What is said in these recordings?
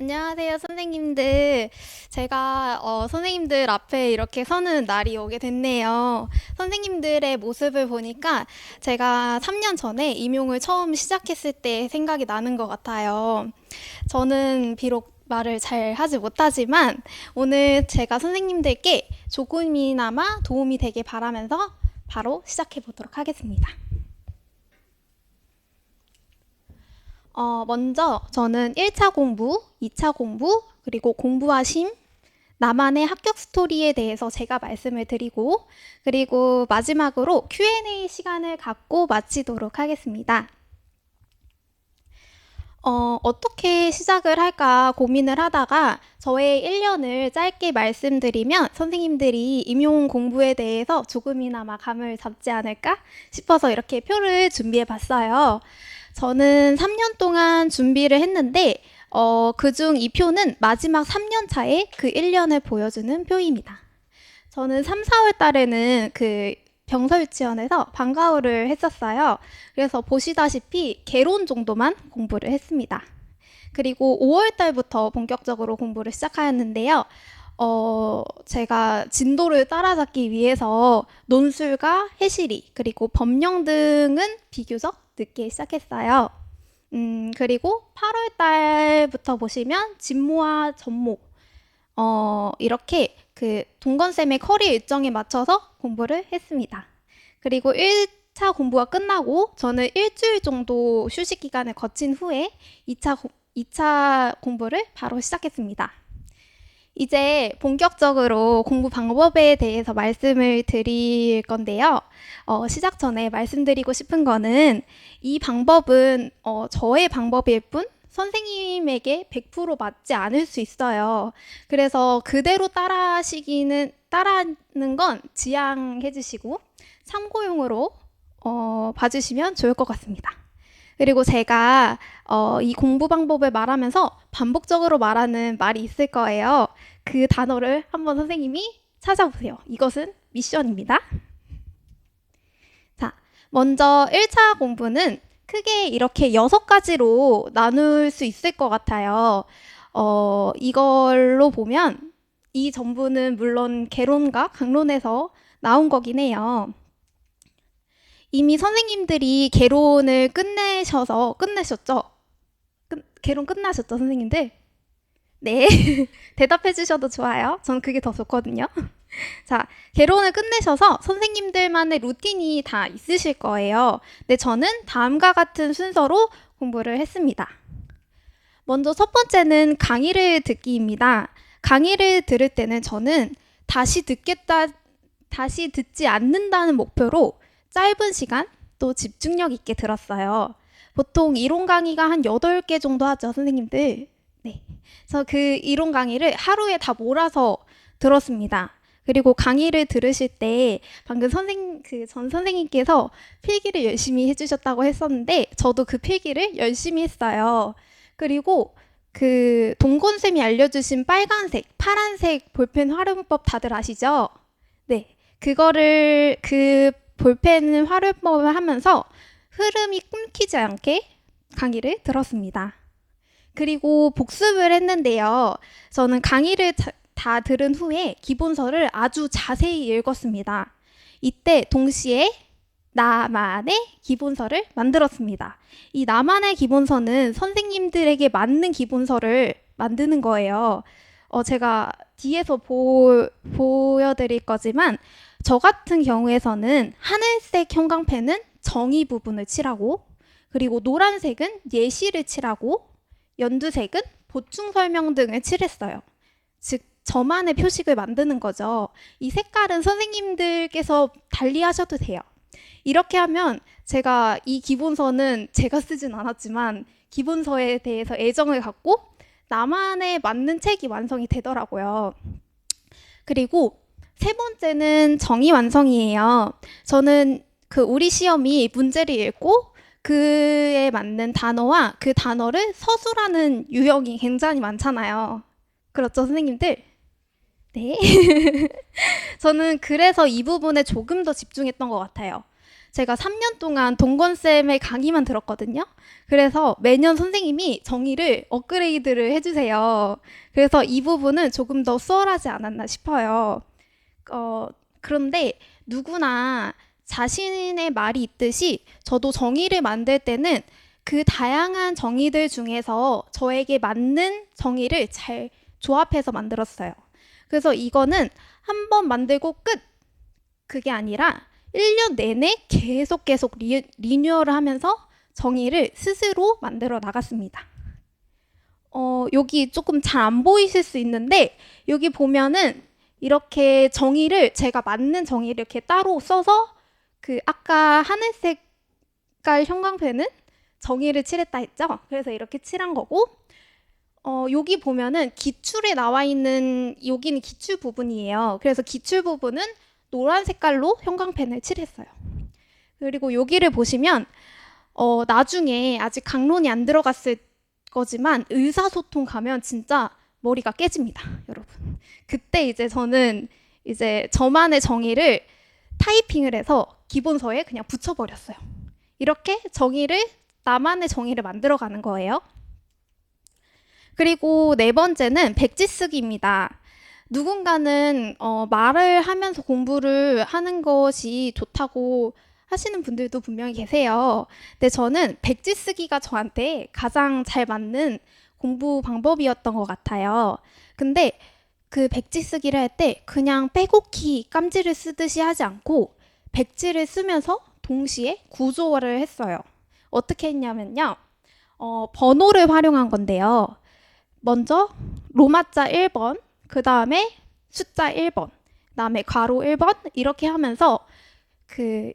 안녕하세요, 선생님들. 제가 선생님들 앞에 이렇게 서는 날이 오게 됐네요. 선생님들의 모습을 보니까 제가 3년 전에 임용을 처음 시작했을 때 생각이 나는 것 같아요. 저는 비록 말을 잘 하지 못하지만 오늘 제가 선생님들께 조금이나마 도움이 되길 바라면서 바로 시작해 보도록 하겠습니다. 먼저 저는 1차 공부, 2차 공부, 그리고 공부하심, 나만의 합격 스토리에 대해서 제가 말씀을 드리고, 그리고 마지막으로 Q&A 시간을 갖고 마치도록 하겠습니다. 어떻게 시작을 할까 고민을 하다가 저의 1년을 짧게 말씀드리면 선생님들이 임용 공부에 대해서 조금이나마 감을 잡지 않을까 싶어서 이렇게 표를 준비해 봤어요. 저는 3년 동안 준비를 했는데 그중 이 표는 마지막 3년 차에 그 1년을 보여주는 표입니다. 저는 3, 4월 달에는 그 병서 유치원에서 방과후를 했었어요. 그래서 보시다시피 개론 정도만 공부를 했습니다. 그리고 5월 달부터 본격적으로 공부를 시작하였는데요. 제가 진도를 따라잡기 위해서 논술과 해시리, 그리고 법령 등은 비교적 늦게 시작했어요. 그리고 8월 달부터 보시면 진모와 전모, 이렇게 그 동건쌤의 커리 일정에 맞춰서 공부를 했습니다. 그리고 1차 공부가 끝나고 저는 일주일 정도 휴식 기간을 거친 후에 2차 공부를 바로 시작했습니다. 이제 본격적으로 공부 방법에 대해서 말씀을 드릴 건데요. 시작 전에 말씀드리고 싶은 거는 이 방법은 저의 방법일 뿐 선생님에게 100% 맞지 않을 수 있어요. 그래서 그대로 따라하는 건 지양해 주시고 참고용으로 봐주시면 좋을 것 같습니다. 그리고 제가 이 공부 방법을 말하면서 반복적으로 말하는 말이 있을 거예요. 그 단어를 한번 선생님이 찾아보세요. 이것은 미션입니다. 자, 먼저 1차 공부는 크게 이렇게 6가지로 나눌 수 있을 것 같아요. 이걸로 보면 이 전부는 물론 개론과 강론에서 나온 거긴 해요. 이미 선생님들이 개론을 끝내셨죠? 개론 끝나셨죠, 선생님들? 네. 대답해 주셔도 좋아요. 전 그게 더 좋거든요. 자, 개론을 끝내셔서 선생님들만의 루틴이 다 있으실 거예요. 근데 저는 다음과 같은 순서로 공부를 했습니다. 먼저 첫 번째는 강의를 듣기입니다. 강의를 들을 때는 저는 다시 듣지 않는다는 목표로 짧은 시간 또 집중력 있게 들었어요. 보통 이론 강의가 한 8개 정도 하죠, 선생님들. 네. 그래서 그 이론 강의를 하루에 다 몰아서 들었습니다. 그리고 강의를 들으실 때 방금 전 선생님께서 필기를 열심히 해주셨다고 했었는데 저도 그 필기를 열심히 했어요. 그리고 그 동건쌤이 알려주신 빨간색, 파란색 볼펜 활용법 다들 아시죠? 네. 그 볼펜 활용법을 하면서 흐름이 끊기지 않게 강의를 들었습니다. 그리고 복습을 했는데요. 저는 강의를 다 들은 후에 기본서를 아주 자세히 읽었습니다. 이때 동시에 나만의 기본서를 만들었습니다. 이 나만의 기본서는 선생님들에게 맞는 기본서를 만드는 거예요. 제가 뒤에서 보여드릴 거지만 저 같은 경우에서는 하늘색 형광펜은 정의 부분을 칠하고 그리고 노란색은 예시를 칠하고 연두색은 보충 설명 등을 칠했어요. 즉 저만의 표식을 만드는 거죠. 이 색깔은 선생님들께서 달리 하셔도 돼요. 이렇게 하면 제가 이 기본서는 제가 쓰진 않았지만 기본서에 대해서 애정을 갖고 나만의 맞는 책이 완성이 되더라고요. 그리고 세 번째는 정의 완성이에요. 저는 그 우리 시험이 문제를 읽고 그에 맞는 단어와 그 단어를 서술하는 유형이 굉장히 많잖아요. 그렇죠, 선생님들? 네. 저는 그래서 이 부분에 조금 더 집중했던 것 같아요. 제가 3년 동안 동건쌤의 강의만 들었거든요. 그래서 매년 선생님이 정의를 업그레이드를 해주세요. 그래서 이 부분은 조금 더 수월하지 않았나 싶어요. 그런데 누구나 자신의 말이 있듯이 저도 정의를 만들 때는 그 다양한 정의들 중에서 저에게 맞는 정의를 잘 조합해서 만들었어요. 그래서 이거는 한 번 만들고 끝! 그게 아니라 1년 내내 계속 리뉴얼을 하면서 정의를 스스로 만들어 나갔습니다. 여기 조금 잘 안 보이실 수 있는데 여기 보면은 이렇게 정의를 제가 맞는 정의를 이렇게 따로 써서 그 아까 하늘 색깔 형광펜은 정의를 칠했다 했죠. 그래서 이렇게 칠한 거고 여기 보면은 기출에 나와 있는 여기는 기출 부분이에요. 그래서 기출 부분은 노란 색깔로 형광펜을 칠했어요. 그리고 여기를 보시면 나중에 아직 강론이 안 들어갔을 거지만 의사소통 가면 진짜 머리가 깨집니다, 여러분. 그때 이제 저는 이제 저만의 정의를 타이핑을 해서 기본서에 그냥 붙여버렸어요. 이렇게 나만의 정의를 만들어가는 거예요. 그리고 네 번째는 백지 쓰기입니다. 누군가는 말을 하면서 공부를 하는 것이 좋다고 하시는 분들도 분명히 계세요. 근데 저는 백지 쓰기가 저한테 가장 잘 맞는 공부 방법이었던 것 같아요. 근데 그 백지 쓰기를 할 때 그냥 빼곡히 깜지를 쓰듯이 하지 않고 백지를 쓰면서 동시에 구조화를 했어요. 어떻게 했냐면요. 번호를 활용한 건데요. 먼저 로마자 1번, 그 다음에 숫자 1번, 그 다음에 괄호 1번 이렇게 하면서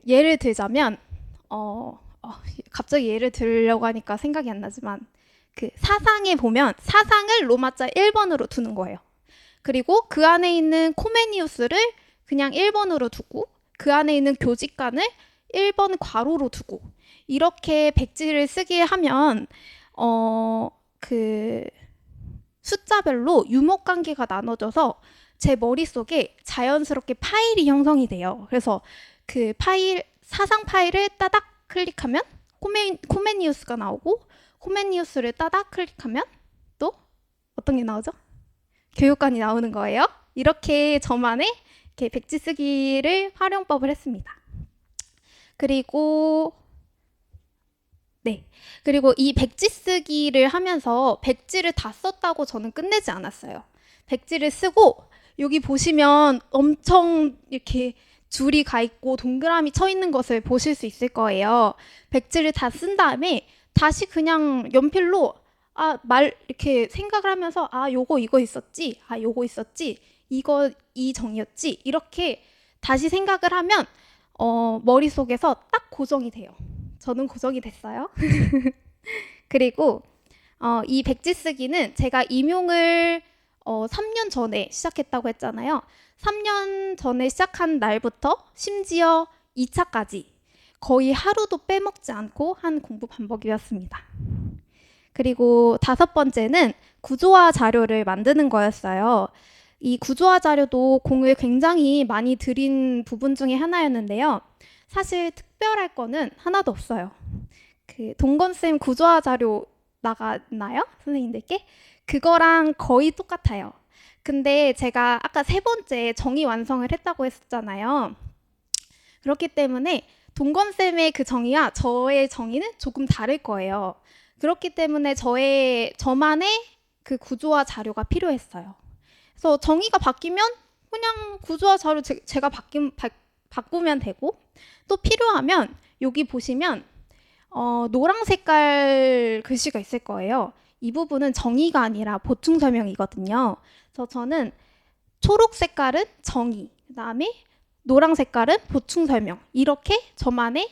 예를 들자면 갑자기 예를 들려고 하니까 생각이 안 나지만 사상에 보면 사상을 로마자 1번으로 두는 거예요. 그리고 그 안에 있는 코메니우스를 그냥 1번으로 두고 그 안에 있는 교직간을 1번 괄호로 두고 이렇게 백지를 쓰게 하면 숫자별로 유목관계가 나눠져서 제 머릿속에 자연스럽게 파일이 형성이 돼요. 그래서 그 사상 파일을 따닥 클릭하면 코메니우스가 나오고 코메니우스를 따닥 클릭하면 또 어떤 게 나오죠? 교육관이 나오는 거예요. 이렇게 저만의 이렇게 백지 쓰기를 활용법을 했습니다. 그리고 이 백지 쓰기를 하면서 백지를 다 썼다고 저는 끝내지 않았어요. 백지를 쓰고 여기 보시면 엄청 이렇게 줄이 가 있고 동그라미 쳐 있는 것을 보실 수 있을 거예요. 백지를 다 쓴 다음에 다시 그냥 연필로 이렇게 생각을 하면서 요거 이거 있었지, 요거 있었지, 이 정이었지 이렇게 다시 생각을 하면 머릿속에서 딱 고정이 돼요. 저는 고정이 됐어요. 그리고 이 백지 쓰기는 제가 임용을 3년 전에 시작했다고 했잖아요. 3년 전에 시작한 날부터 심지어 2차까지 거의 하루도 빼먹지 않고 한 공부 반복이었습니다. 그리고 5번째는 구조화 자료를 만드는 거였어요. 이 구조화 자료도 공을 굉장히 많이 들인 부분 중에 하나였는데요. 사실 특별할 거는 하나도 없어요. 동건쌤 구조화 자료 나갔나요? 선생님들께? 그거랑 거의 똑같아요. 근데 제가 아까 3번째 정의 완성을 했다고 했었잖아요. 그렇기 때문에 동건쌤의 그 정의와 저의 정의는 조금 다를 거예요. 그렇기 때문에 저만의 그 구조화 자료가 필요했어요. 그래서 정의가 바뀌면 그냥 구조화 자료 제가 바꾸면 되고 또 필요하면 여기 보시면 노랑 색깔 글씨가 있을 거예요. 이 부분은 정의가 아니라 보충 설명이거든요. 그래서 저는 초록 색깔은 정의, 그 다음에 노랑 색깔은 보충 설명 이렇게 저만의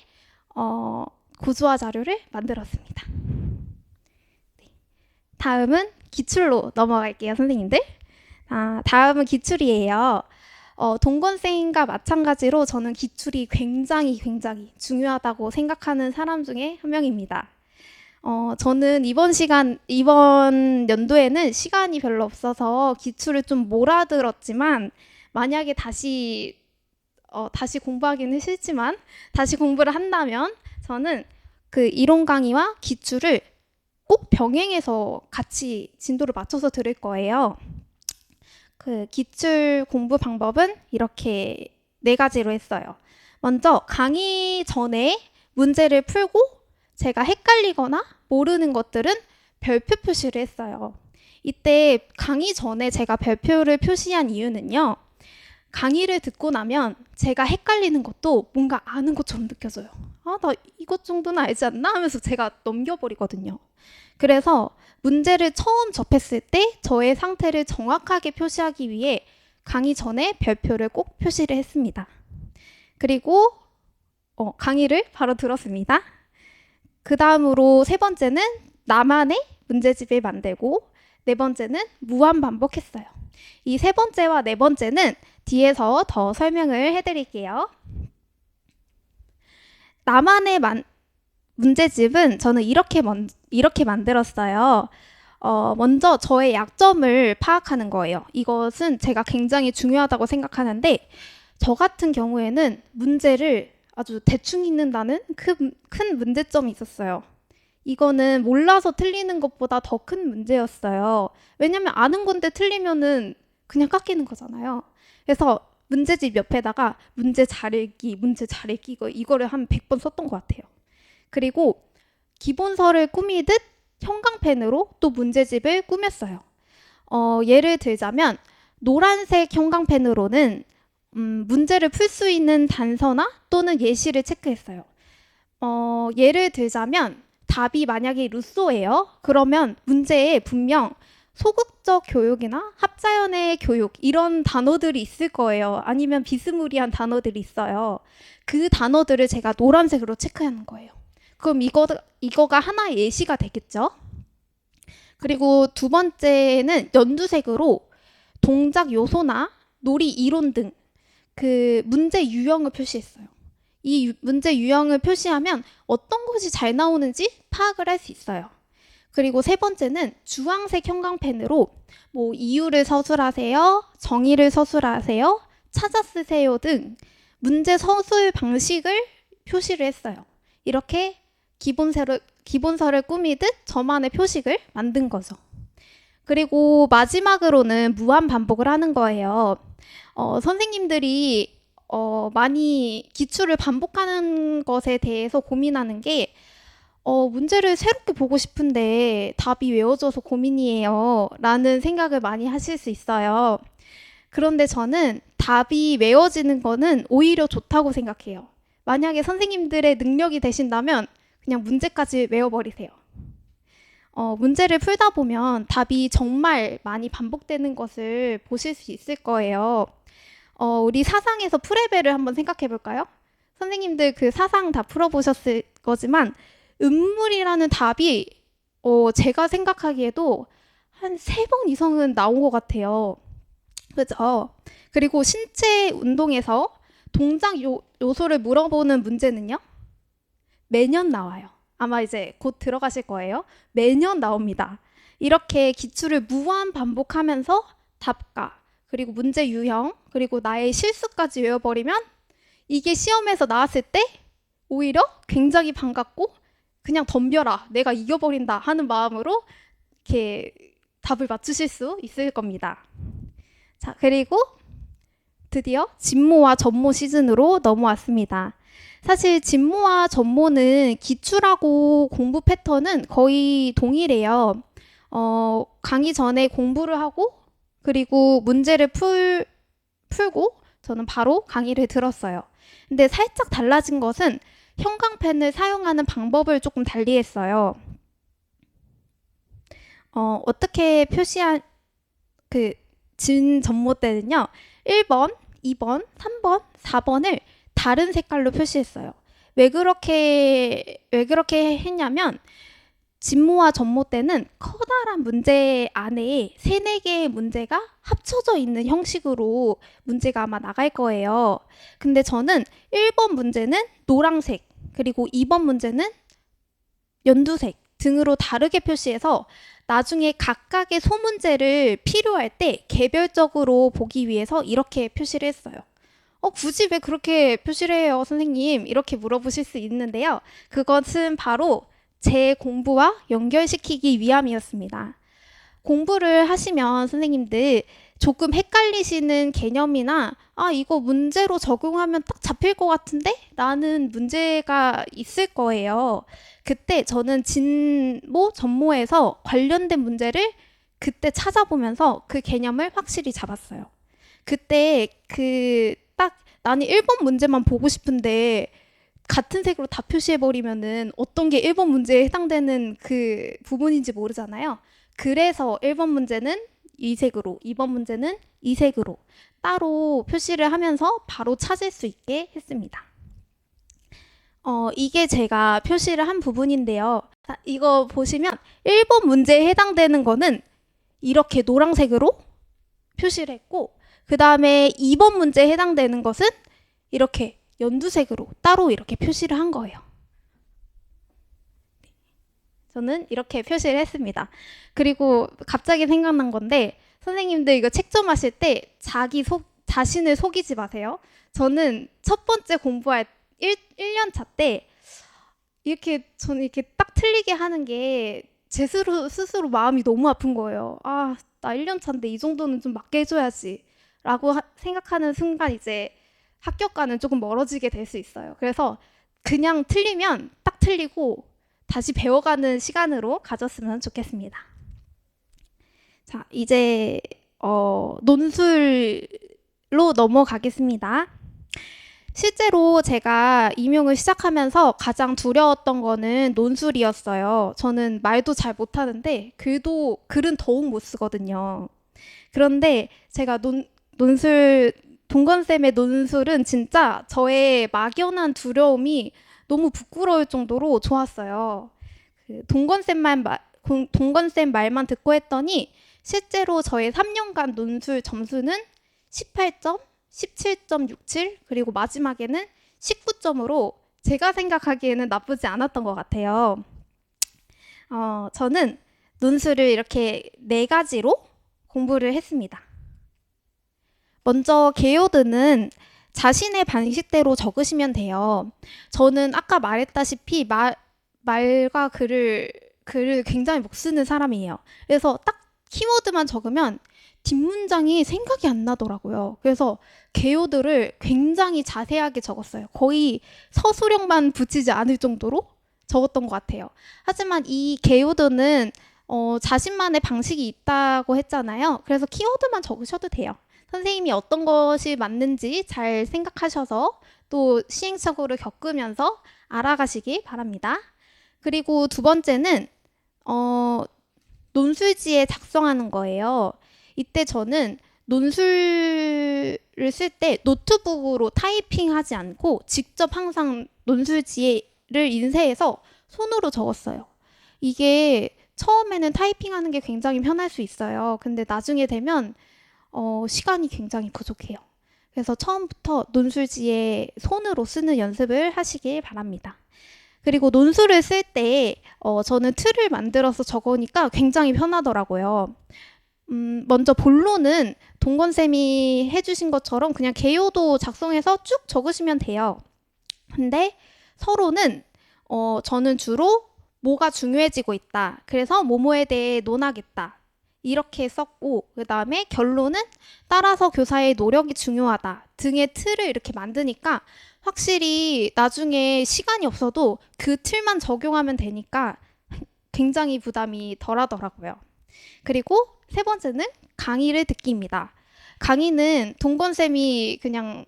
구조화 자료를 만들었습니다. 다음은 기출로 넘어갈게요, 선생님들. 다음은 기출이에요. 동건쌤과 마찬가지로 저는 기출이 굉장히 중요하다고 생각하는 사람 중에 한 명입니다. 저는 이번 연도에는 시간이 별로 없어서 기출을 좀 몰아들었지만 만약에 다시 다시 공부하기는 싫지만 다시 공부를 한다면 저는 그 이론 강의와 기출을 꼭 병행해서 같이 진도를 맞춰서 들을 거예요. 그 기출 공부 방법은 이렇게 4가지로 했어요. 먼저 강의 전에 문제를 풀고 제가 헷갈리거나 모르는 것들은 별표 표시를 했어요. 이때 강의 전에 제가 별표를 표시한 이유는요. 강의를 듣고 나면 제가 헷갈리는 것도 뭔가 아는 것처럼 느껴져요. 아, 나 이것 정도는 알지 않나? 하면서 제가 넘겨버리거든요. 그래서 문제를 처음 접했을 때 저의 상태를 정확하게 표시하기 위해 강의 전에 별표를 꼭 표시를 했습니다. 그리고 강의를 바로 들었습니다. 그 다음으로 3번째는 나만의 문제집을 만들고 4번째는 무한 반복했어요. 이 3번째와 4번째는 뒤에서 더 설명을 해드릴게요. 나만의 문제집은 저는 이렇게 만들었어요. 먼저 저의 약점을 파악하는 거예요. 이것은 제가 굉장히 중요하다고 생각하는데 저 같은 경우에는 문제를 아주 대충 읽는다는 큰 문제점이 있었어요. 이거는 몰라서 틀리는 것보다 더 큰 문제였어요. 왜냐면 아는 건데 틀리면은 그냥 깎이는 거잖아요. 그래서 문제집 옆에다가 문제 잘 읽기 이거를 한 100번 썼던 것 같아요. 그리고 기본서를 꾸미듯 형광펜으로 또 문제집을 꾸몄어요. 예를 들자면 노란색 형광펜으로는 문제를 풀 수 있는 단서나 또는 예시를 체크했어요. 예를 들자면 답이 만약에 루소예요. 그러면 문제에 분명 소극적 교육이나 합자연의 교육 이런 단어들이 있을 거예요. 아니면 비스무리한 단어들이 있어요. 그 단어들을 제가 노란색으로 체크하는 거예요. 그럼 이거가 하나의 예시가 되겠죠. 그리고 2번째는 연두색으로 동작 요소나 놀이 이론 등 그 문제 유형을 표시했어요. 이 문제 유형을 표시하면 어떤 것이 잘 나오는지 파악을 할 수 있어요. 그리고 3번째는 주황색 형광펜으로 뭐 이유를 서술하세요, 정의를 서술하세요, 찾아 쓰세요 등 문제 서술 방식을 표시를 했어요. 이렇게 기본서를 꾸미듯 저만의 표식을 만든 거죠. 그리고 마지막으로는 무한 반복을 하는 거예요. 선생님들이 많이 기출을 반복하는 것에 대해서 고민하는 게 문제를 새롭게 보고 싶은데 답이 외워져서 고민이에요 라는 생각을 많이 하실 수 있어요. 그런데 저는 답이 외워지는 거는 오히려 좋다고 생각해요. 만약에 선생님들의 능력이 되신다면 그냥 문제까지 외워버리세요. 문제를 풀다 보면 답이 정말 많이 반복되는 것을 보실 수 있을 거예요. 우리 사상에서 프레벨을 한번 생각해 볼까요? 선생님들 그 사상 다 풀어보셨을 거지만 음물이라는 답이 제가 생각하기에도 한 3번 이상은 나온 것 같아요. 그죠? 그리고 신체 운동에서 동작 요소를 물어보는 문제는요? 매년 나와요. 아마 이제 곧 들어가실 거예요. 매년 나옵니다. 이렇게 기출을 무한 반복하면서 답과 그리고 문제 유형 그리고 나의 실수까지 외워버리면 이게 시험에서 나왔을 때 오히려 굉장히 반갑고 그냥 덤벼라 내가 이겨버린다 하는 마음으로 이렇게 답을 맞추실 수 있을 겁니다. 자, 그리고 드디어 진모와 전모 시즌으로 넘어왔습니다. 사실 진모와 전모는 기출하고 공부 패턴은 거의 동일해요. 강의 전에 공부를 하고 그리고 문제를 풀고 저는 바로 강의를 들었어요. 근데 살짝 달라진 것은 형광펜을 사용하는 방법을 조금 달리했어요. 어떻게 표시한 그 진전모 때는요. 1번, 2번, 3번, 4번을 다른 색깔로 표시했어요. 왜 그렇게 했냐면 진모와 전모 때는 커다란 문제 안에 3-4개의 문제가 합쳐져 있는 형식으로 문제가 아마 나갈 거예요. 근데 저는 1번 문제는 노란색, 그리고 2번 문제는 연두색 등으로 다르게 표시해서 나중에 각각의 소문제를 필요할 때 개별적으로 보기 위해서 이렇게 표시를 했어요. 굳이 왜 그렇게 표시를 해요, 선생님? 이렇게 물어보실 수 있는데요. 그것은 바로 제 공부와 연결시키기 위함이었습니다. 공부를 하시면 선생님들 조금 헷갈리시는 개념이나 이거 문제로 적용하면 딱 잡힐 것 같은데? 라는 문제가 있을 거예요. 그때 저는 진모, 전모에서 관련된 문제를 그때 찾아보면서 그 개념을 확실히 잡았어요. 그때 딱 나는 1번 문제만 보고 싶은데 같은 색으로 다 표시해버리면은 어떤 게 1번 문제에 해당되는 그 부분인지 모르잖아요. 그래서 1번 문제는 이 색으로, 2번 문제는 이 색으로 따로 표시를 하면서 바로 찾을 수 있게 했습니다. 이게 제가 표시를 한 부분인데요. 자, 이거 보시면 1번 문제에 해당되는 거는 이렇게 노란색으로 표시를 했고, 그 다음에 2번 문제에 해당되는 것은 이렇게 연두색으로 따로 이렇게 표시를 한 거예요. 저는 이렇게 표시를 했습니다. 그리고 갑자기 생각난 건데, 선생님들 이거 책점하실 때 자신을 속이지 마세요. 저는 첫 번째 공부할 1년차 때 저는 이렇게 딱 틀리게 하는 게 제 스스로 마음이 너무 아픈 거예요. 나 1년차인데 이 정도는 좀 맞게 해줘야지 라고 생각하는 순간 이제 합격과는 조금 멀어지게 될 수 있어요. 그래서 그냥 틀리면 딱 틀리고 다시 배워가는 시간으로 가졌으면 좋겠습니다. 자, 이제 논술로 넘어가겠습니다. 실제로 제가 임용을 시작하면서 가장 두려웠던 거는 논술이었어요. 저는 말도 잘 못하는데 글은 더욱 못 쓰거든요. 그런데 제가 동건쌤의 논술은 진짜 저의 막연한 두려움이 너무 부끄러울 정도로 좋았어요. 동건쌤 말만 듣고 했더니 실제로 저의 3년간 논술 점수는 18점, 17.67 그리고 마지막에는 19점으로 제가 생각하기에는 나쁘지 않았던 것 같아요. 저는 논술을 이렇게 4가지로 공부를 했습니다. 먼저 개요드는 자신의 방식대로 적으시면 돼요. 저는 아까 말했다시피 말과 글을 굉장히 못 쓰는 사람이에요. 그래서 딱 키워드만 적으면 뒷문장이 생각이 안 나더라고요. 그래서 개요들을 굉장히 자세하게 적었어요. 거의 서술형만 붙이지 않을 정도로 적었던 것 같아요. 하지만 이 개요드는 자신만의 방식이 있다고 했잖아요. 그래서 키워드만 적으셔도 돼요. 선생님이 어떤 것이 맞는지 잘 생각하셔서 또 시행착오를 겪으면서 알아가시기 바랍니다. 그리고 두 번째는 논술지에 작성하는 거예요. 이때 저는 논술을 쓸 때 노트북으로 타이핑하지 않고 직접 항상 논술지를 인쇄해서 손으로 적었어요. 이게 처음에는 타이핑하는 게 굉장히 편할 수 있어요. 근데 나중에 되면 시간이 굉장히 부족해요. 그래서 처음부터 논술지에 손으로 쓰는 연습을 하시길 바랍니다. 그리고 논술을 쓸 때 저는 틀을 만들어서 적으니까 굉장히 편하더라고요. 먼저 본론은 동건쌤이 해주신 것처럼 그냥 개요도 작성해서 쭉 적으시면 돼요. 근데 서론은 저는 주로 뭐가 중요해지고 있다. 그래서 뭐뭐에 대해 논하겠다. 이렇게 썼고, 그 다음에 결론은 따라서 교사의 노력이 중요하다 등의 틀을 이렇게 만드니까 확실히 나중에 시간이 없어도 그 틀만 적용하면 되니까 굉장히 부담이 덜하더라고요. 그리고 세 번째는 강의를 듣기입니다. 강의는 동건쌤이 그냥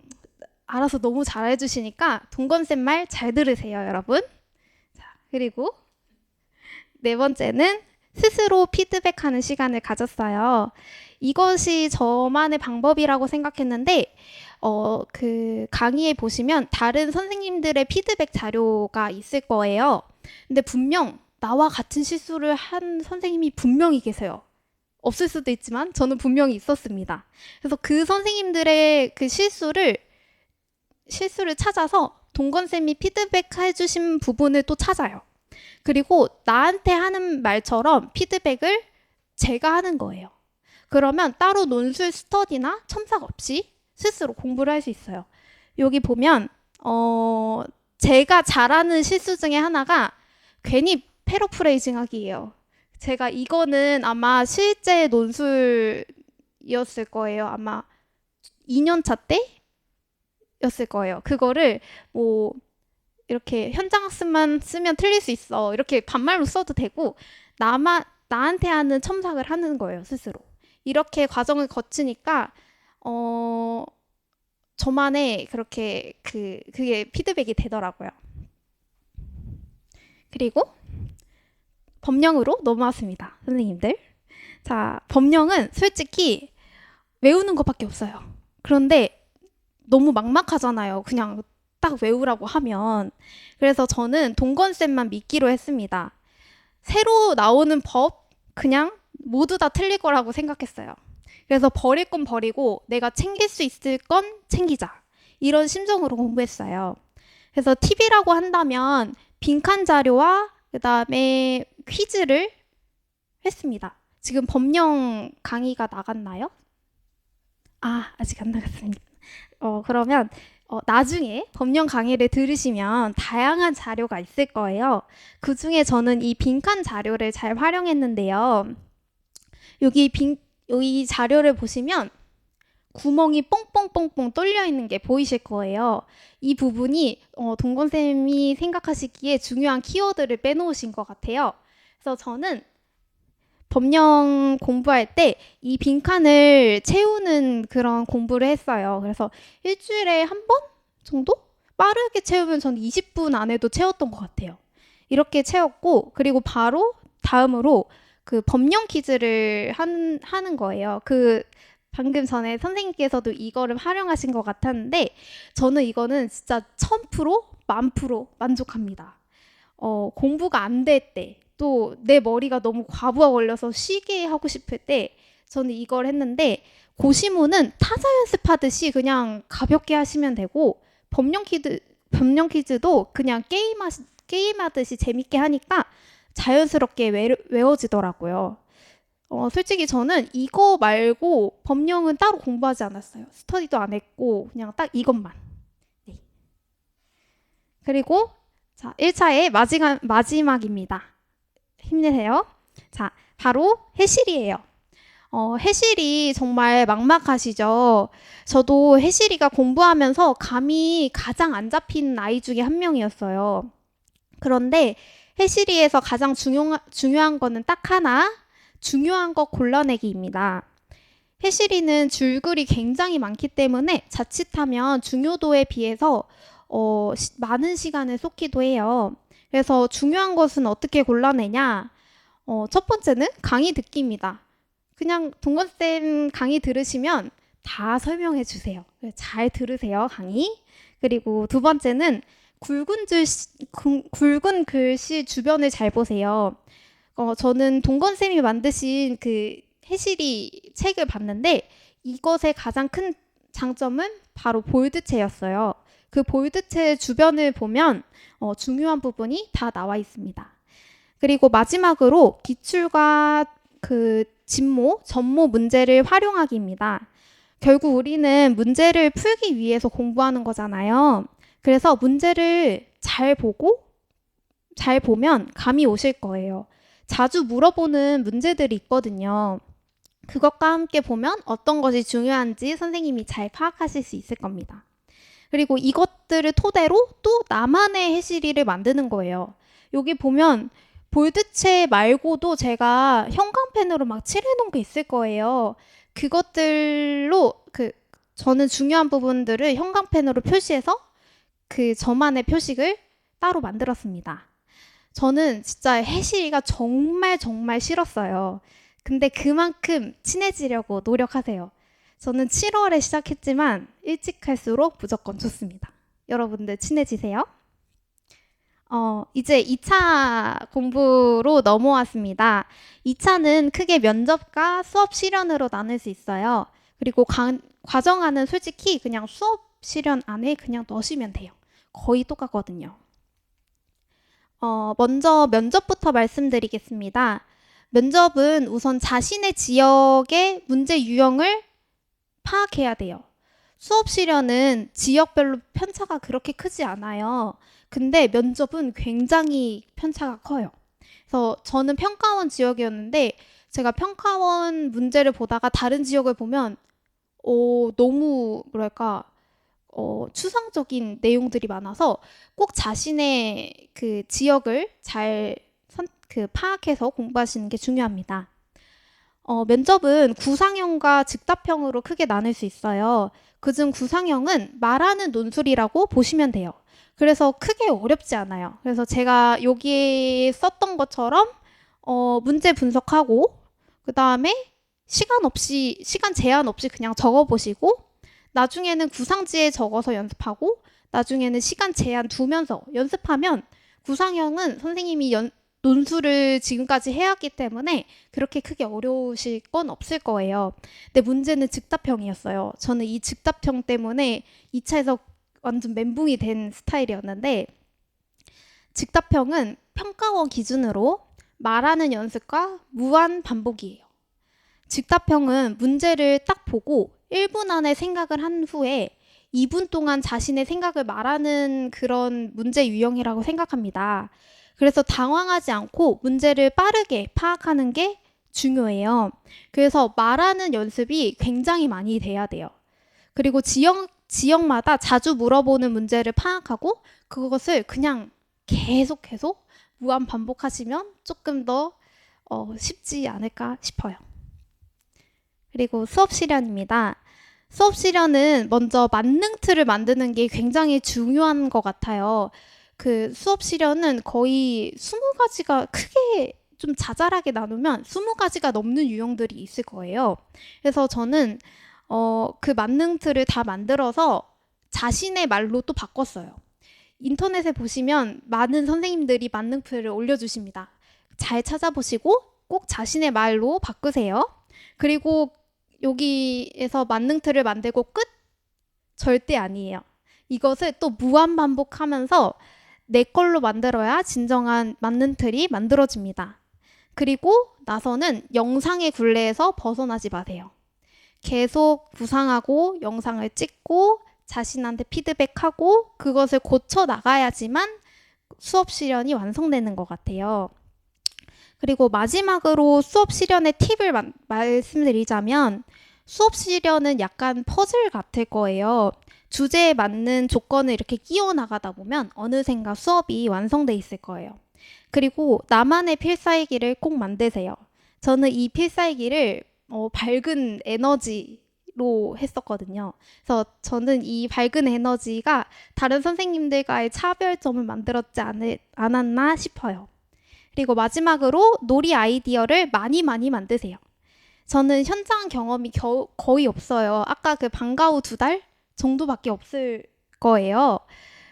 알아서 너무 잘해주시니까 동건쌤 말 잘 들으세요, 여러분. 자, 그리고 네 번째는 스스로 피드백하는 시간을 가졌어요. 이것이 저만의 방법이라고 생각했는데 그 강의에 보시면 다른 선생님들의 피드백 자료가 있을 거예요. 근데 분명 나와 같은 실수를 한 선생님이 분명히 계세요. 없을 수도 있지만 저는 분명히 있었습니다. 그래서 그 선생님들의 그 실수를 찾아서 동건쌤이 피드백해 주신 부분을 또 찾아요. 그리고 나한테 하는 말처럼 피드백을 제가 하는 거예요. 그러면 따로 논술 스터디나 첨삭 없이 스스로 공부를 할 수 있어요. 여기 보면 제가 잘하는 실수 중에 하나가 괜히 패러프레이징 하기예요. 제가 이거는 아마 실제 논술이었을 거예요. 아마 2년차 때였을 거예요. 그거를 뭐 이렇게 현장 학습만 쓰면 틀릴 수 있어. 이렇게 반말로 써도 되고 나한테 하는 첨삭을 하는 거예요, 스스로. 이렇게 과정을 거치니까 저만의 그렇게 그게 피드백이 되더라고요. 그리고 법령으로 넘어왔습니다, 선생님들. 자, 법령은 솔직히 외우는 것밖에 없어요. 그런데 너무 막막하잖아요. 그냥 딱 외우라고 하면. 그래서 저는 동건쌤만 믿기로 했습니다. 새로 나오는 법 그냥 모두 다 틀릴 거라고 생각했어요. 그래서 버릴 건 버리고 내가 챙길 수 있을 건 챙기자. 이런 심정으로 공부했어요. 그래서 팁이라고 한다면 빈칸 자료와 그다음에 퀴즈를 했습니다. 지금 법령 강의가 나갔나요? 아직 안 나갔습니다. 그러면 나중에 법령 강의를 들으시면 다양한 자료가 있을 거예요. 그 중에 저는 이 빈칸 자료를 잘 활용했는데요. 여기 자료를 보시면 구멍이 뻥뻥뻥뻥 뚫려 있는 게 보이실 거예요. 이 부분이 동건쌤이 생각하시기에 중요한 키워드를 빼놓으신 것 같아요. 그래서 저는 법령 공부할 때 이 빈칸을 채우는 그런 공부를 했어요. 그래서 일주일에 한 번 정도? 빠르게 채우면 저는 20분 안에도 채웠던 것 같아요. 이렇게 채웠고, 그리고 바로 다음으로 그 법령 퀴즈를 하는 거예요. 방금 전에 선생님께서도 이거를 활용하신 것 같았는데, 저는 이거는 진짜 1000%, 10,000% 만족합니다. 공부가 안 될 때, 또 내 머리가 너무 과부하 걸려서 쉬게 하고 싶을 때 저는 이걸 했는데, 고시문은 타자 연습하듯이 그냥 가볍게 하시면 되고 법령 퀴즈도 그냥 게임하듯이 재밌게 하니까 자연스럽게 외워지더라고요. 솔직히 저는 이거 말고 법령은 따로 공부하지 않았어요. 스터디도 안 했고 그냥 딱 이것만. 네. 그리고 자, 1차의 마지막입니다. 힘내세요. 자, 바로 해실이에요. 해실이 정말 막막하시죠? 저도 해실이가 공부하면서 감이 가장 안 잡힌 아이 중에 한 명이었어요. 그런데 해실이에서 가장 중요한 거는 딱 하나, 중요한 거 골라내기입니다. 해실이는 줄글이 굉장히 많기 때문에 자칫하면 중요도에 비해서 많은 시간을 쏟기도 해요. 그래서 중요한 것은 어떻게 골라내냐? 첫 번째는 강의 듣기입니다. 그냥 동건쌤 강의 들으시면 다 설명해 주세요. 잘 들으세요, 강의. 그리고 두 번째는 굵은 글씨 주변을 잘 보세요. 저는 동건쌤이 만드신 그 해실이 책을 봤는데 이것의 가장 큰 장점은 바로 볼드체였어요. 그 볼드체 주변을 보면 중요한 부분이 다 나와 있습니다. 그리고 마지막으로 기출과 전모 문제를 활용하기입니다. 결국 우리는 문제를 풀기 위해서 공부하는 거잖아요. 그래서 문제를 잘 보면 감이 오실 거예요. 자주 물어보는 문제들이 있거든요. 그것과 함께 보면 어떤 것이 중요한지 선생님이 잘 파악하실 수 있을 겁니다. 그리고 이것들을 토대로 또 나만의 해시리를 만드는 거예요. 여기 보면 볼드체 말고도 제가 형광펜으로 막 칠해놓은 게 있을 거예요. 그것들로 저는 중요한 부분들을 형광펜으로 표시해서 저만의 표식을 따로 만들었습니다. 저는 진짜 해시리가 정말 정말 싫었어요. 근데 그만큼 친해지려고 노력하세요. 저는 7월에 시작했지만 일찍 할수록 무조건 좋습니다. 여러분들 친해지세요. 이제 2차 공부로 넘어왔습니다. 2차는 크게 면접과 수업 실연으로 나눌 수 있어요. 그리고 과정안은 솔직히 그냥 수업 실연 안에 그냥 넣으시면 돼요. 거의 똑같거든요. 먼저 면접부터 말씀드리겠습니다. 면접은 우선 자신의 지역의 문제 유형을 파악해야 돼요. 수업 시련은 지역별로 편차가 그렇게 크지 않아요. 근데 면접은 굉장히 편차가 커요. 그래서 저는 평가원 지역이었는데 제가 평가원 문제를 보다가 다른 지역을 보면 너무 뭐랄까 추상적인 내용들이 많아서 꼭 자신의 그 지역을 잘 파악해서 공부하시는 게 중요합니다. 면접은 구상형과 즉답형으로 크게 나눌 수 있어요. 그중 구상형은 말하는 논술이라고 보시면 돼요. 그래서 크게 어렵지 않아요. 그래서 제가 여기에 썼던 것처럼 문제 분석하고 그 다음에 시간 제한 없이 그냥 적어보시고 나중에는 구상지에 적어서 연습하고 나중에는 시간 제한 두면서 연습하면 구상형은 선생님이 논술을 지금까지 해왔기 때문에 그렇게 크게 어려우실 건 없을 거예요. 근데 문제는 즉답형이었어요. 저는 이 즉답형 때문에 2차에서 완전 멘붕이 된 스타일이었는데 즉답형은 평가원 기준으로 말하는 연습과 무한 반복이에요. 즉답형은 문제를 딱 보고 1분 안에 생각을 한 후에 2분 동안 자신의 생각을 말하는 그런 문제 유형이라고 생각합니다. 그래서 당황하지 않고 문제를 빠르게 파악하는 게 중요해요. 그래서 말하는 연습이 굉장히 많이 돼야 돼요. 그리고 지역마다 자주 물어보는 문제를 파악하고 그것을 그냥 계속 무한 반복하시면 조금 더 쉽지 않을까 싶어요. 그리고 수업 실현입니다. 수업 실현은 먼저 만능 틀을 만드는 게 굉장히 중요한 것 같아요. 그 수업 실현은 거의 20가지가 크게 좀 자잘하게 나누면 20가지가 넘는 유형들이 있을 거예요. 그래서 저는 그 만능 틀을 다 만들어서 자신의 말로 또 바꿨어요. 인터넷에 보시면 많은 선생님들이 만능 틀을 올려주십니다. 잘 찾아보시고 꼭 자신의 말로 바꾸세요. 그리고 여기에서 만능 틀을 만들고 끝? 절대 아니에요. 이것을 또 무한 반복하면서 내 걸로 만들어야 진정한 만능 틀이 만들어집니다. 그리고 나서는 영상의 굴레에서 벗어나지 마세요. 계속 구상하고 영상을 찍고 자신한테 피드백하고 그것을 고쳐 나가야지만 수업 실현이 완성되는 것 같아요. 그리고 마지막으로 수업 실현의 팁을 말씀드리자면 수업 실현은 약간 퍼즐 같을 거예요. 주제에 맞는 조건을 이렇게 끼워 나가다 보면 어느샌가 수업이 완성돼 있을 거예요. 그리고 나만의 필살기를 꼭 만드세요. 저는 이 필살기를 밝은 에너지로 했었거든요. 그래서 저는 이 밝은 에너지가 다른 선생님들과의 차별점을 만들었지 않았나 싶어요. 그리고 마지막으로 놀이 아이디어를 많이 만드세요. 저는 현장 경험이 거의 없어요. 아까 그 방과 후 2달 정도밖에 없을 거예요.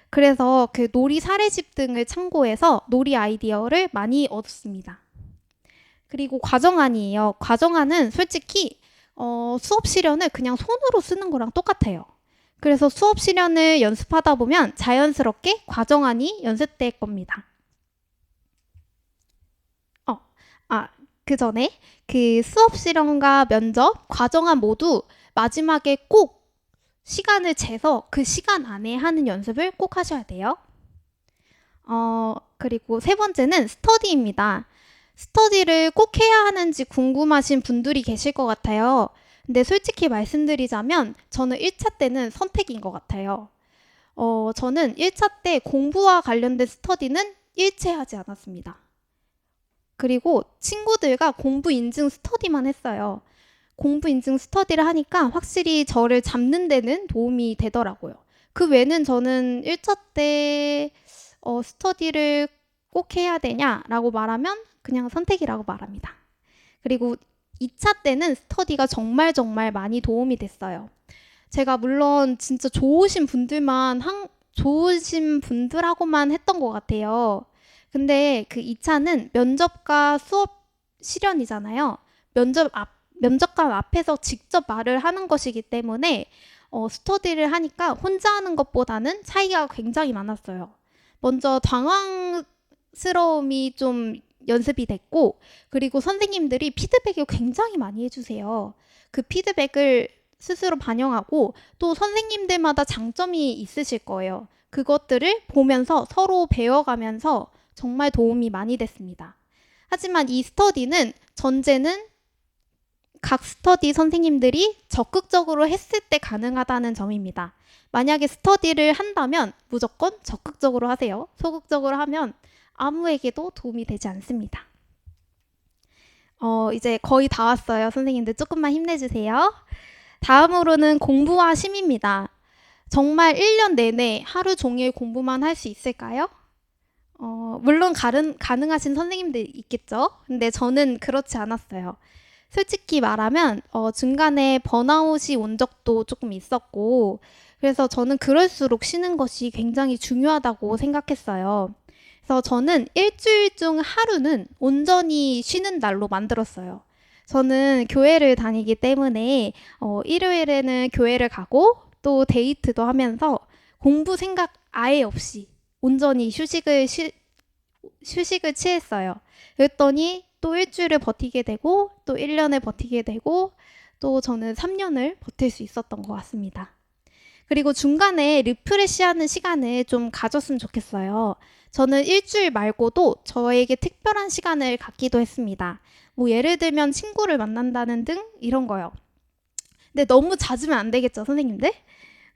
그래서 그 놀이 사례집 등을 참고해서 놀이 아이디어를 많이 얻었습니다. 그리고 과정안이에요. 과정안은 솔직히 수업 실현을 그냥 손으로 쓰는 거랑 똑같아요. 그래서 수업 실현을 연습하다 보면 자연스럽게 과정안이 연습될 겁니다. 그 전에 그 수업 실험과 면접, 과정안 모두 마지막에 꼭 시간을 재서 그 시간 안에 하는 연습을 꼭 하셔야 돼요. 그리고 3번째는 스터디입니다. 스터디를 꼭 해야 하는지 궁금하신 분들이 계실 것 같아요. 근데 솔직히 말씀드리자면 저는 1차 때는 선택인 것 같아요. 저는 1차 때 공부와 관련된 스터디는 일체하지 않았습니다. 그리고 친구들과 공부 인증 스터디만 했어요. 공부 인증 스터디를 하니까 확실히 저를 잡는 데는 도움이 되더라고요. 그 외에는 저는 1차 때 스터디를 꼭 해야 되냐라고 말하면 그냥 선택이라고 말합니다. 그리고 2차 때는 스터디가 정말 많이 도움이 됐어요. 제가 물론 진짜 좋으신 분들하고만 했던 것 같아요. 근데 그 2차는 면접과 수업 실현이잖아요. 면접관 앞에서 직접 말을 하는 것이기 때문에 스터디를 하니까 혼자 하는 것보다는 차이가 굉장히 많았어요. 먼저 당황스러움이 좀 연습이 됐고 그리고 선생님들이 피드백을 굉장히 많이 해주세요. 그 피드백을 스스로 반영하고 또 선생님들마다 장점이 있으실 거예요. 그것들을 보면서 서로 배워가면서 정말 도움이 많이 됐습니다. 하지만 이 스터디는 전제는 각 스터디 선생님들이 적극적으로 했을 때 가능하다는 점입니다. 만약에 스터디를 한다면 무조건 적극적으로 하세요. 소극적으로 하면 아무에게도 도움이 되지 않습니다. 이제 거의 다 왔어요. 선생님들 조금만 힘내주세요. 다음으로는 공부와 쉼입니다. 정말 1년 내내 하루 종일 공부만 할 수 있을까요? 물론 가능하신 선생님들 있겠죠? 근데 저는 그렇지 않았어요. 솔직히 말하면 중간에 번아웃이 온 적도 조금 있었고, 그래서 저는 그럴수록 쉬는 것이 굉장히 중요하다고 생각했어요. 그래서 저는 일주일 중 하루는 온전히 쉬는 날로 만들었어요. 저는 교회를 다니기 때문에 일요일에는 교회를 가고 또 데이트도 하면서 공부 생각 아예 없이 온전히 휴식을 취했어요. 그랬더니 또 일주일을 버티게 되고 또 1년을 버티게 되고 또 저는 3년을 버틸 수 있었던 것 같습니다. 그리고 중간에 리프레시하는 시간을 좀 가졌으면 좋겠어요. 저는 일주일 말고도 저에게 특별한 시간을 갖기도 했습니다. 뭐 예를 들면 친구를 만난다는 등 이런 거요. 근데 너무 잦으면 안 되겠죠, 선생님들?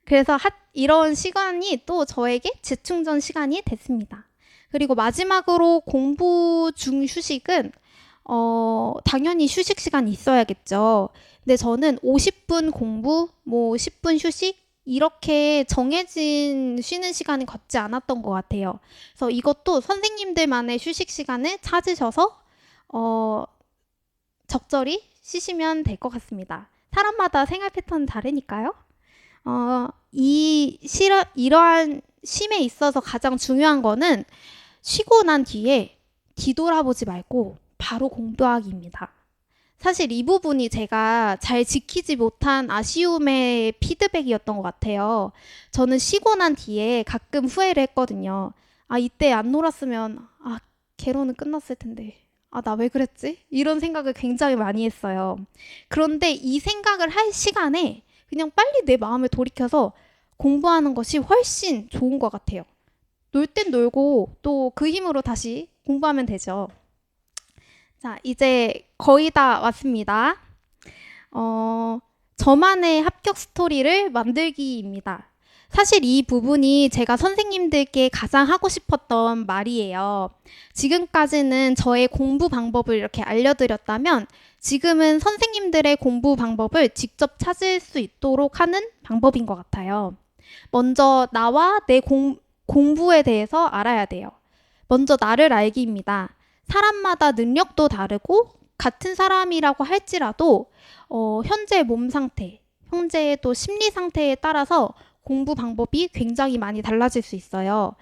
그래서 이런 시간이 또 저에게 재충전 시간이 됐습니다. 그리고 마지막으로 공부 중 휴식은 당연히 휴식 시간이 있어야겠죠. 근데 저는 50분 공부, 뭐 10분 휴식 이렇게 정해진 쉬는 시간이 갖지 않았던 것 같아요. 그래서 이것도 선생님들만의 휴식 시간을 찾으셔서 적절히 쉬시면 될 것 같습니다. 사람마다 생활 패턴은 다르니까요. 이러한 쉼에 있어서 가장 중요한 거는 쉬고 난 뒤에 뒤돌아보지 말고 바로 공부하기입니다. 사실 이 부분이 제가 잘 지키지 못한 아쉬움의 피드백이었던 것 같아요. 저는 쉬고 난 뒤에 가끔 후회를 했거든요. 이때 안 놀았으면 개론은 끝났을 텐데. 나 왜 그랬지? 이런 생각을 굉장히 많이 했어요. 그런데 이 생각을 할 시간에 그냥 빨리 내 마음을 돌이켜서 공부하는 것이 훨씬 좋은 것 같아요. 놀 땐 놀고 또 그 힘으로 다시 공부하면 되죠. 자, 이제 거의 다 왔습니다. 저만의 합격 스토리를 만들기입니다. 사실 이 부분이 제가 선생님들께 가장 하고 싶었던 말이에요. 지금까지는 저의 공부 방법을 이렇게 알려드렸다면 지금은 선생님들의 공부 방법을 직접 찾을 수 있도록 하는 방법인 것 같아요. 먼저 나와 내 공부에 대해서 알아야 돼요. 먼저 나를 알기입니다. 사람마다 능력도 다르고 같은 사람이라고 할지라도 현재 몸 상태, 현재의 또 심리 상태에 따라서 공부 방법이 굉장히 많이 달라질 수 있어요.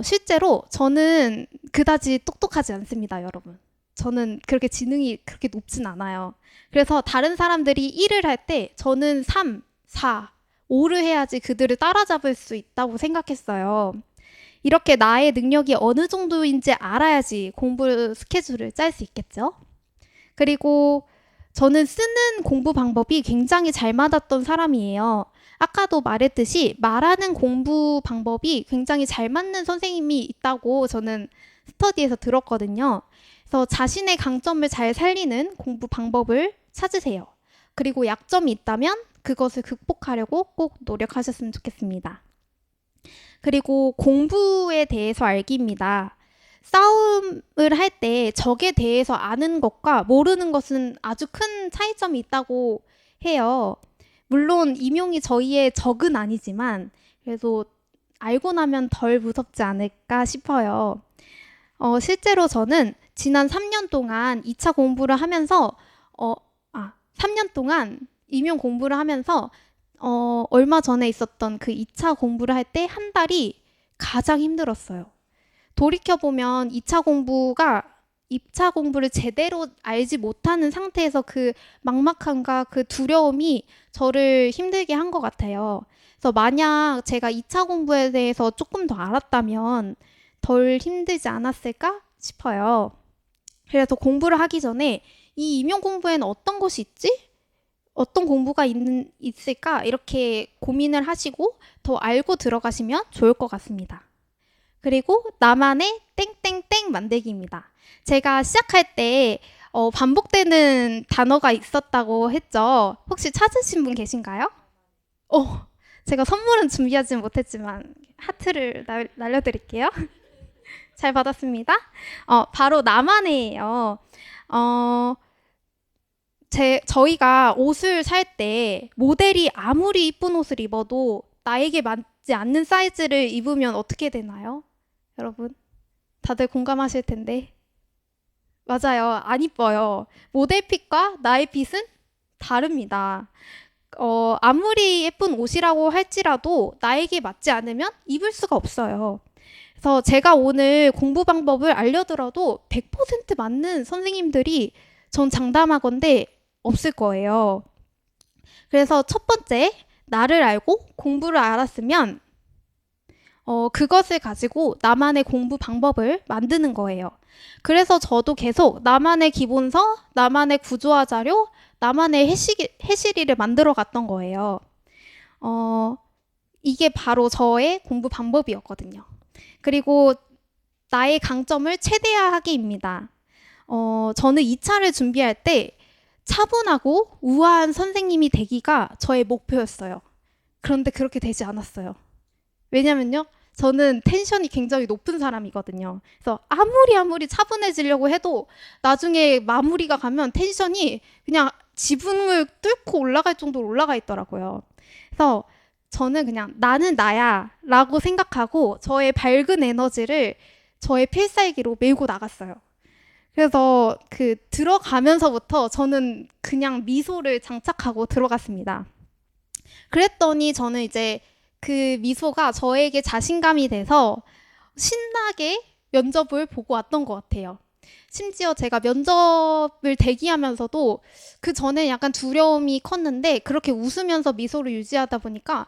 실제로 저는 그다지 똑똑하지 않습니다, 여러분. 저는 그렇게 지능이 그렇게 높진 않아요. 그래서 다른 사람들이 1을 할 때 저는 3, 4, 5를 해야지 그들을 따라잡을 수 있다고 생각했어요. 이렇게 나의 능력이 어느 정도인지 알아야지 공부 스케줄을 짤 수 있겠죠. 그리고 저는 쓰는 공부 방법이 굉장히 잘 맞았던 사람이에요. 아까도 말했듯이 말하는 공부 방법이 굉장히 잘 맞는 선생님이 있다고 저는 스터디에서 들었거든요. 그래서 자신의 강점을 잘 살리는 공부 방법을 찾으세요. 그리고 약점이 있다면 그것을 극복하려고 꼭 노력하셨으면 좋겠습니다. 그리고 공부에 대해서 알기입니다. 싸움을 할 때 적에 대해서 아는 것과 모르는 것은 아주 큰 차이점이 있다고 해요. 물론 임용이 저희의 적은 아니지만 그래도 알고 나면 덜 무섭지 않을까 싶어요. 실제로 저는 지난 3년 동안 2차 공부를 하면서 3년 동안 임용 공부를 하면서 얼마 전에 있었던 그 2차 공부를 할 때 한 달이 가장 힘들었어요. 돌이켜보면 2차 공부를 제대로 알지 못하는 상태에서 그 막막함과 그 두려움이 저를 힘들게 한 것 같아요. 그래서 만약 제가 2차 공부에 대해서 조금 더 알았다면 덜 힘들지 않았을까 싶어요. 그래서 공부를 하기 전에 이 임용 공부에는 어떤 것이 있지? 어떤 공부가 있을까? 이렇게 고민을 하시고 더 알고 들어가시면 좋을 것 같습니다. 그리고 나만의 땡땡땡 만들기입니다. 제가 시작할 때 반복되는 단어가 있었다고 했죠. 혹시 찾으신 분 계신가요? 제가 선물은 준비하지 못했지만 하트를 날려드릴게요. 잘 받았습니다. 바로 나만의예요. 어, 저희가 옷을 살 때 모델이 아무리 이쁜 옷을 입어도 나에게 맞지 않는 사이즈를 입으면 어떻게 되나요? 여러분, 다들 공감하실 텐데. 맞아요. 안 이뻐요. 모델 핏과 나의 핏은 다릅니다. 아무리 예쁜 옷이라고 할지라도 나에게 맞지 않으면 입을 수가 없어요. 그래서 제가 오늘 공부 방법을 알려드려도 100% 맞는 선생님들이 전 장담하건대 없을 거예요. 그래서 첫 번째, 나를 알고 공부를 알았으면 그것을 가지고 나만의 공부 방법을 만드는 거예요. 그래서 저도 계속 나만의 기본서, 나만의 구조화 자료, 나만의 해시리를 만들어 갔던 거예요. 이게 바로 저의 공부 방법이었거든요. 그리고 나의 강점을 최대화하기입니다. 저는 2차를 준비할 때 차분하고 우아한 선생님이 되기가 저의 목표였어요. 그런데 그렇게 되지 않았어요. 왜냐면요, 저는 텐션이 굉장히 높은 사람이거든요. 그래서 아무리 차분해지려고 해도 나중에 마무리가 가면 텐션이 그냥 지붕을 뚫고 올라갈 정도로 올라가 있더라고요. 그래서 저는 그냥 나는 나야 라고 생각하고 저의 밝은 에너지를 저의 필살기로 메고 나갔어요. 그래서 들어가면서부터 저는 그냥 미소를 장착하고 들어갔습니다. 그랬더니 저는 이제 그 미소가 저에게 자신감이 돼서 신나게 면접을 보고 왔던 것 같아요. 심지어 제가 면접을 대기하면서도 그 전에 약간 두려움이 컸는데 그렇게 웃으면서 미소를 유지하다 보니까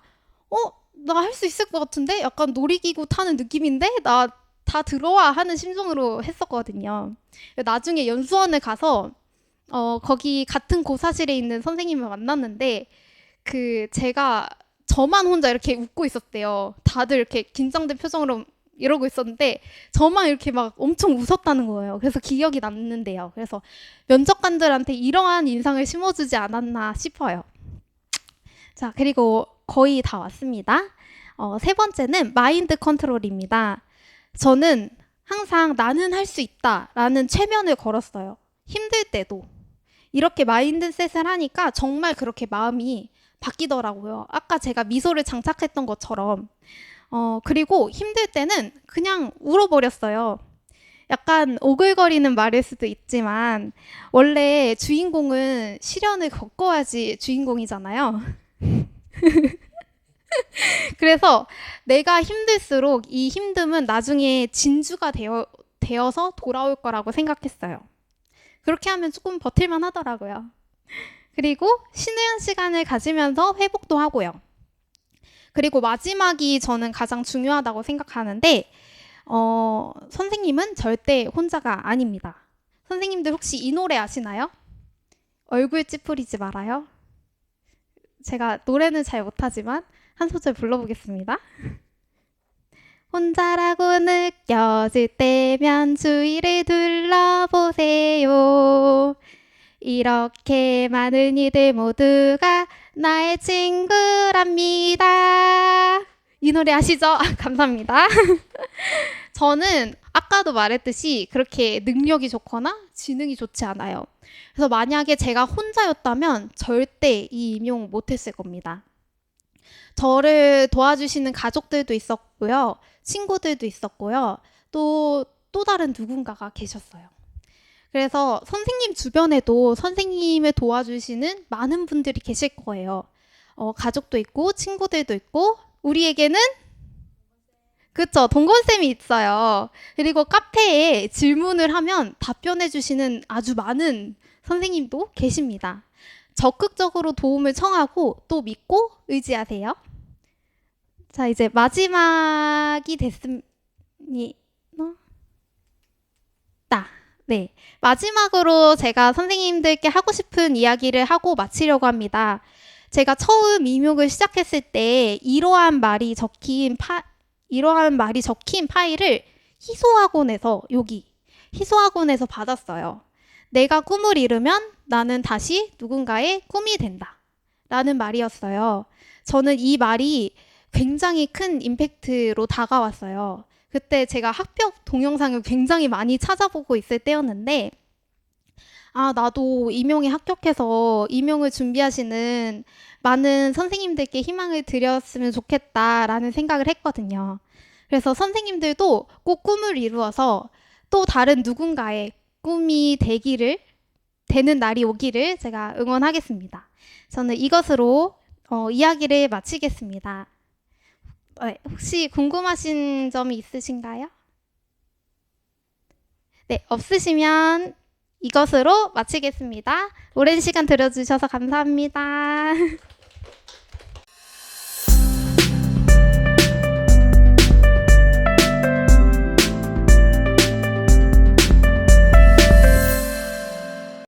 나 할 수 있을 것 같은데? 약간 놀이기구 타는 느낌인데? 나 다 들어와 하는 심정으로 했었거든요. 나중에 연수원을 가서 거기 같은 고사실에 있는 선생님을 만났는데 제가 저만 혼자 이렇게 웃고 있었대요. 다들 이렇게 긴장된 표정으로 이러고 있었는데 저만 이렇게 막 엄청 웃었다는 거예요. 그래서 기억이 남는데요. 그래서 면접관들한테 이러한 인상을 심어주지 않았나 싶어요. 자, 그리고 거의 다 왔습니다. 세 번째는 마인드 컨트롤입니다. 저는 항상 나는 할 수 있다라는 최면을 걸었어요. 힘들 때도. 이렇게 마인드셋을 하니까 정말 그렇게 마음이 바뀌더라고요. 아까 제가 미소를 장착했던 것처럼. 그리고 힘들 때는 그냥 울어버렸어요. 약간 오글거리는 말일 수도 있지만 원래 주인공은 시련을 겪어야지 주인공이잖아요. 그래서 내가 힘들수록 이 힘듦은 나중에 진주가 되어서 돌아올 거라고 생각했어요. 그렇게 하면 조금 버틸만 하더라고요. 그리고 쉬는 시간을 가지면서 회복도 하고요. 그리고 마지막이 저는 가장 중요하다고 생각하는데 선생님은 절대 혼자가 아닙니다. 선생님들 혹시 이 노래 아시나요? 얼굴 찌푸리지 말아요. 제가 노래는 잘 못하지만 한 소절 불러보겠습니다. 혼자라고 느껴질 때면 주위를 둘러보세요. 이렇게 많은 이들 모두가 나의 친구랍니다. 이 노래 아시죠? 감사합니다. 저는 아까도 말했듯이 그렇게 능력이 좋거나 지능이 좋지 않아요. 그래서 만약에 제가 혼자였다면 절대 이 임용 못했을 겁니다. 저를 도와주시는 가족들도 있었고요. 친구들도 있었고요. 또 다른 누군가가 계셨어요. 그래서 선생님 주변에도 선생님을 도와주시는 많은 분들이 계실 거예요. 가족도 있고 친구들도 있고 우리에게는 그쵸, 동건쌤이 있어요. 그리고 카페에 질문을 하면 답변해 주시는 아주 많은 선생님도 계십니다. 적극적으로 도움을 청하고 또 믿고 의지하세요. 자, 이제 마지막이 됐습니다. 네. 마지막으로 제가 선생님들께 하고 싶은 이야기를 하고 마치려고 합니다. 제가 처음 임용을 시작했을 때 이러한 말이 적힌 파일을 희소학원에서 받았어요. 내가 꿈을 이루면 나는 다시 누군가의 꿈이 된다. 라는 말이었어요. 저는 이 말이 굉장히 큰 임팩트로 다가왔어요. 그때 제가 학교 동영상을 굉장히 많이 찾아보고 있을 때였는데, 아, 나도 임용에 합격해서 임용을 준비하시는 많은 선생님들께 희망을 드렸으면 좋겠다라는 생각을 했거든요. 그래서 선생님들도 꼭 꿈을 이루어서 또 다른 누군가의 꿈이 되는 날이 오기를 제가 응원하겠습니다. 저는 이것으로 이야기를 마치겠습니다. 혹시 궁금하신 점이 있으신가요? 네, 없으시면 이것으로 마치겠습니다. 오랜 시간 들어주셔서 감사합니다.